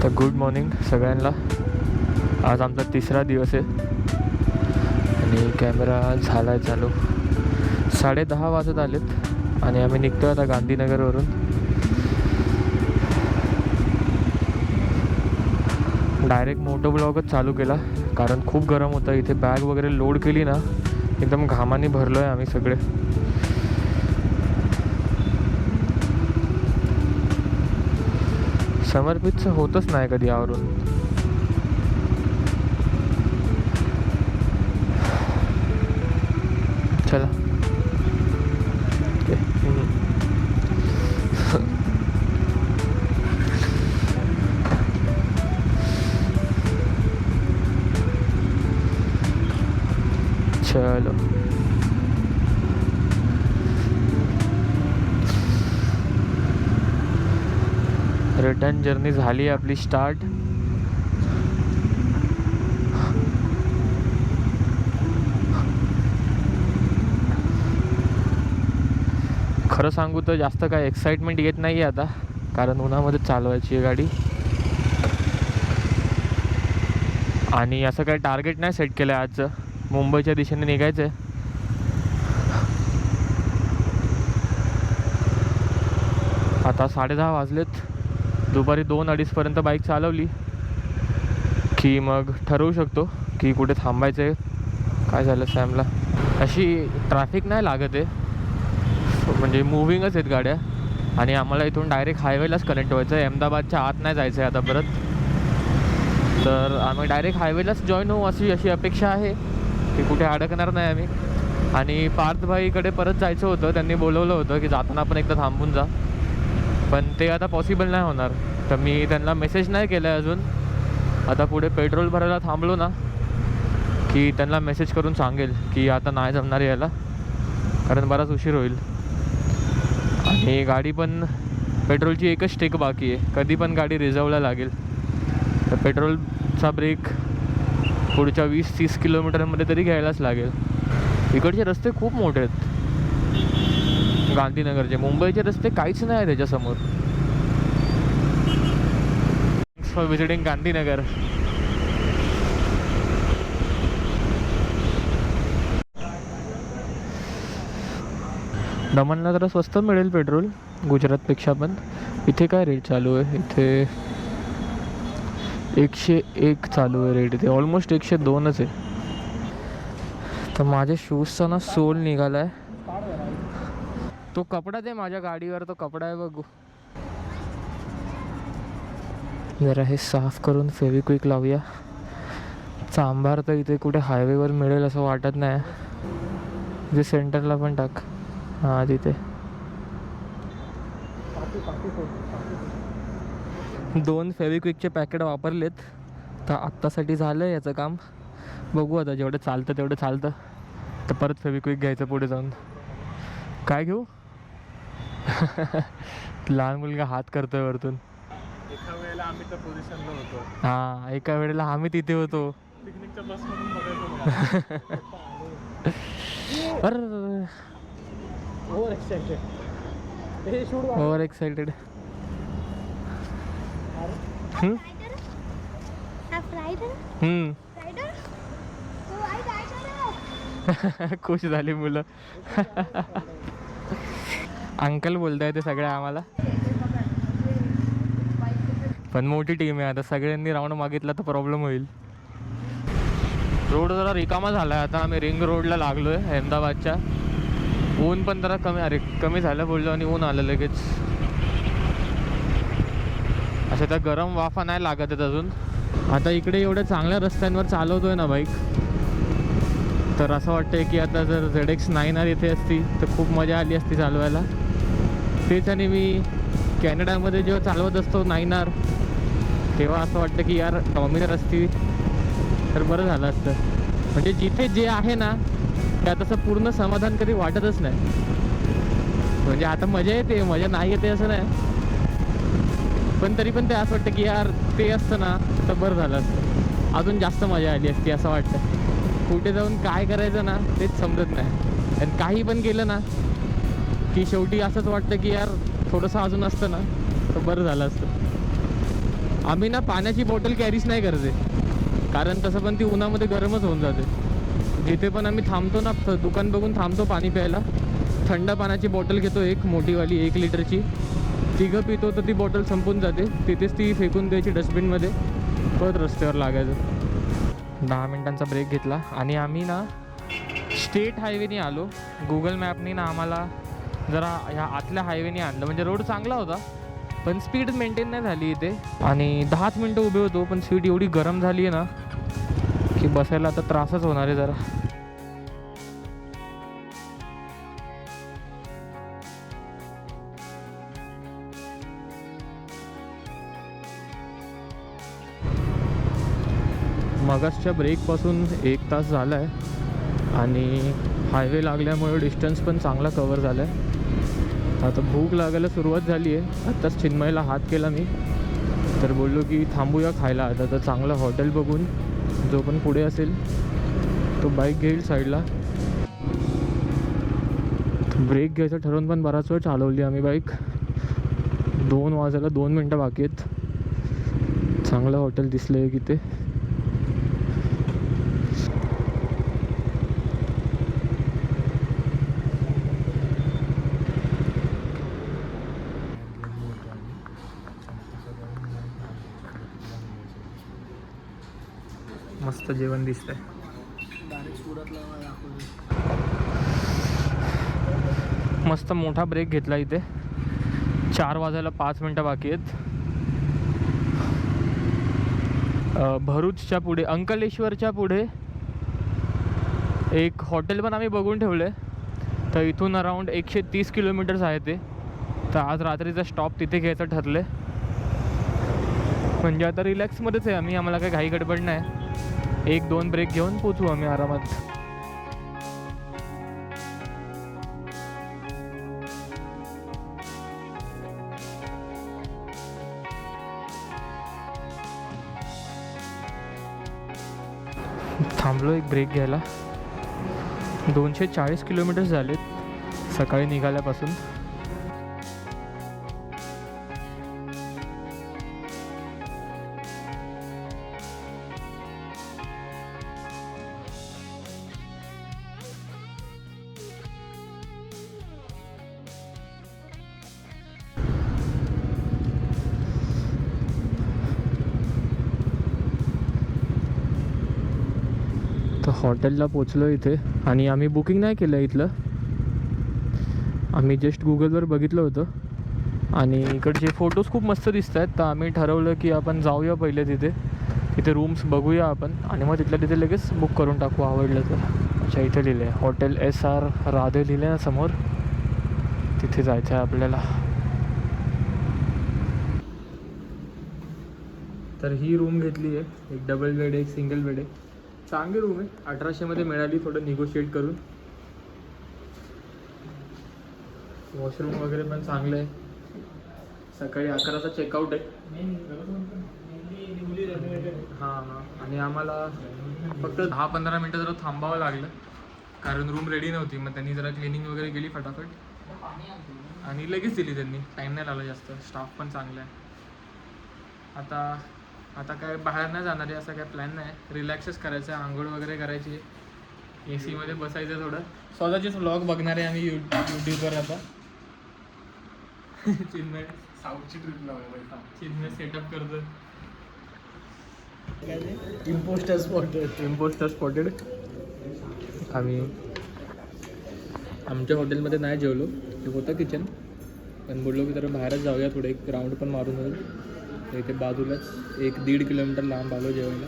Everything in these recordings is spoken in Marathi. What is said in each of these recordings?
तर गुड मॉर्निंग सगळ्यांना. आज आमचा तिसरा दिवस आहे आणि कॅमेरा झाला आहे चालू. 10:30 वाजत आलेत आणि आम्ही निघतो आता गांधीनगरवरून. डायरेक्ट मोटो ब्लॉगच चालू केला कारण खूप गरम होतं इथे. बॅग वगैरे लोड केली ना, एकदम घामाने भरलो आहे आम्ही सगळे. समर्पितचं होतच नाही कधी आवरून. चला चलो. रिटर्न जर्नी झाली आहे आपली स्टार्ट. खरं सांगू तर जास्त काय एक्साइटमेंट येत नाही आहे आता, कारण उन्हामध्ये चालवायची आहे गाडी. आणि असं काही टार्गेट नाही सेट केलं आहे आजचं. मुंबईच्या दिशेने निघायचं आहे. आता 10:30 वाजलेत. दुपारी 2-2:30 बाईक चालवली की मग ठरवू शकतो की कुठे थांबायचं आहे. काय झालं सॅमला, अशी ट्रॅफिक नाही लागत आहे, म्हणजे मूव्हिंगच आहेत गाड्या. आणि आम्हाला इथून डायरेक्ट हायवेलाच कनेक्ट व्हायचं आहे. अहमदाबादच्या आत नाही जायचं आहे आता परत. तर आम्ही डायरेक्ट हायवेलाच जॉईन होऊ अशी अपेक्षा आहे की कुठे अडकणार नाही आम्ही. आणि पार्थभाईकडे परत जायचं होतं, त्यांनी बोलवलं होतं की जाताना पण एकदा थांबून जा, पण ते आता पॉसिबल नाही होणार. तर मी त्यांना मेसेज नाही केला आहे अजून. आता पुढे पेट्रोल भरायला थांबलो ना की त्यांना मेसेज करून सांगेल की आता नाही जमणार यायला, कारण बराच उशीर होईल. आणि गाडी पण पेट्रोलची एकच स्टेक बाकी आहे, कधी पण गाडी रिझर्वला लागेल. तर पेट्रोलचा ब्रेक पुढच्या 20-30 किलोमीटरमध्ये तरी घ्यायलाच लागेल. इकडचे रस्ते खूप मोठे आहेत गांधीनगरचे. मुंबईचे रस्ते काहीच नाही आहे त्याच्यासमोर. Thanks for visiting Gandhinagar. दमणला जरा स्वस्त मिळेल पेट्रोल गुजरातपेक्षा, पण इथे काय रेट चालू आहे? इथे 101 चालू आहे रेट. इथे ऑलमोस्ट 102च आहे. तर माझ्या शूजचा ना सोल निघाला आहे. तो कपडा दे माझ्या गाडीवर, तो कपडा आहे बघू. जरा हे साफ करून फेविक्विक लावूया. चांभार तर इथे कुठे हायवेवर मिळेल असं वाटत नाही. जे सेंटरला पण टाक. हां तिथे 2 फेविक्विकचे पॅकेट वापरलेत. तर आत्तासाठी झालं आहे याचं काम. बघू आता जेवढं चालतं तेवढं चालतं, तर परत फेविक्विक घ्यायचं पुढे जाऊन. काय घेऊ? लहान मुलगा हात करतोय वरतून. एका वेळेला आम्ही त्या पोझिशनला होतो. हां, एका वेळेला आम्ही तिथे होतो. पिकनिकच्या बसमधून बघायचो. अरे ओव्हर एक्साइटेड. हे शूट ओव्हर एक्साइटेड. खुश झाली मुलं. अंकल बोलताय ते सगळ्या आम्हाला. पण मोठी टीम आहे आता, सगळ्यांनी राऊंड मागितला तर प्रॉब्लेम होईल. रोड जरा रिकामा झाला आहे आता. आम्ही रिंग रोडला लागलो आहे अहमदाबादच्या. ऊन पण जरा कमी झालं बोललो आणि ऊन आलं लगेच. अशा त्या गरम वाफा नाही लागत आहेत अजून. आता इकडे एवढ्या चांगल्या रस्त्यांवर चालवतोय ना बाईक, तर असं वाटतंय की आता जर ZX 9R इथे असती तर खूप मजा आली असती चालवायला. तेच. आणि मी कॅनडामध्ये जेव्हा चालवत असतो 9R, तेव्हा असं वाटतं की यार डॉमिनर असती तर बरं झालं असतं. म्हणजे जिथे जे आहे ना त्यात असं पूर्ण समाधान कधी वाटतच नाही. म्हणजे आता मजा येते, मजा नाही येते असं नाही, पण तरी पण ते असं वाटतं की यार ते असतं ना तर बरं झालं असतं, अजून जास्त मजा आली असती असं वाटतं. कुठे जाऊन काय करायचं ना तेच समजत नाही. आणि काही पण केलं ना की शेवटी असंच वाटतं की यार थोडंसं अजून असतं ना तर बरं झालं असतं. आम्ही ना पाण्याची बॉटल कॅरीच नाही करते, कारण तसं पण ती उन्हामध्ये गरमच होऊन जाते. जिथे पण आम्ही थांबतो ना, दुकान बघून थांबतो पाणी प्यायला, थंड पाण्याची बॉटल घेतो एक मोठीवाली 1 लिटरची. तिघं पितो तर ती बॉटल संपून जाते, तिथेच ती फेकून द्यायची डस्टबिनमध्ये, परत रस्त्यावर लागायचं. 10 मिनिटांचा ब्रेक घेतला आणि आम्ही ना स्टेट हायवेने आलो. गुगल मॅपने ना आम्हाला जरा ह्या आतल्या हायवेने आणलं, म्हणजे रोड चांगला होता पण स्पीड मेंटेन नाही झाली इथे. आणि 10 मिनटं उभे होतो, पण सीट एवढी गरम झाली आहे ना की बसायला आता त्रासच होणार आहे जरा. मगासच्या ब्रेकपासून 1 तास झाला आहे आणि हायवे लागल्यामुळे डिस्टन्स पण चांगला कवर झाला आहे. आता भूक लागायला सुरुवात झाली आहे. आत्ताच चिन्मयला हात केला मी, तर बोललो की थांबूया खायला. आता तर चांगलं हॉटेल बघून जो पण पुढे असेल तो बाईक घेईल साईडला. ब्रेक घ्यायचं ठरवून पण बराच वेळ चालवली आम्ही बाईक. 2 वाजायला 2 मिनटं बाकी आहेत. चांगलं हॉटेल दिसलं आहे की ते. मस्त जेवण दिसतंय. मस्त मोठा ब्रेक घेतला इथे. 4 वाजायला 5 मिनटं बाकी आहेत. भरूचच्या पुढे, अंकलेश्वरच्या पुढे एक हॉटेल पण आम्ही बघून ठेवले. तर इथून अराऊंड 130 किलोमीटर्स आहे ते. तर आज रात्रीचा स्टॉप तिथे घ्यायचं ठरलं. म्हणजे आता रिलॅक्समध्येच आहे आम्ही, आम्हाला काही घाई गडबड नाही. 1-2 ब्रेक घेऊन पोचू आम्ही आरामात. थांबलो एक ब्रेक घ्यायला. 240 किलोमीटर्स झालेत सकाळी निघाल्यापासून. तर हॉटेलला पोचलो इथे आणि आम्ही बुकिंग नाही केलं इथलं. आम्ही जस्ट गुगलवर बघितलं होतं आणि इकडचे फोटोज खूप मस्त दिसत आहेत. तर आम्ही ठरवलं की आपण जाऊया पहिले तिथे रूम्स बघूया आपण आणि मग तिथल्या तिथे लगेच बुक करून टाकू आवडलं तर. अच्छा, इथे लिहिलं आहे हॉटेल SR राधे लिहिलं आहे ना समोर, तिथे जायचं आहे आपल्याला. तर ही रूम घेतली आहे. एक डबल बेड एक सिंगल बेड आहे. चांगली रूम आहे. 1800 मिळाली, थोडं निगोशिएट करून. वॉशरूम वगैरे पण चांगलं आहे. सकाळी 11चा चेकआउट आहे. हां. आणि आम्हाला फक्त 10-15 मिनटं जरा थांबावं लागलं कारण रूम रेडी नव्हती. मग त्यांनी जरा क्लिनिंग वगैरे केली फटाफट आणि लगेच दिली त्यांनी. टाईम नाही लागला जास्त. स्टाफ पण चांगला आहे. आता काय बाहेर नाही जाणार आहे असा काय प्लॅन नाही. रिलॅक्सच करायचं आहे, आंघोळ वगैरे करायची आहे, AC मध्ये बसायचं थोडं. स्वतःचेच व्लॉग बघणार आहे आम्ही यूट्यूबवर आता. चिन्मय साऊथची ट्रिप लावायला. चिन्मय सेटअप करतो. Impostor spotted. आम्ही आमच्या हॉटेलमध्ये नाही जेवलो. ते होतं किचन, पण बोललो की जरा बाहेरच जाऊया, थोडं एक राऊंड पण मारून होईल. तर इथे बाजूलाच 1-1.5 किलोमीटर लांब आलो जेवायला.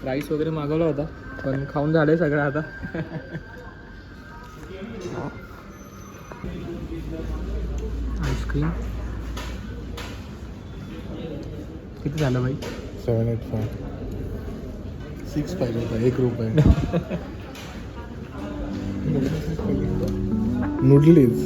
राईस वगैरे मागवला होता पण खाऊन झालं सगळं आता. आईस्क्रीम किती झालं बाई? 785. 6 पाहिजे होता, ₹1. नूडल्स.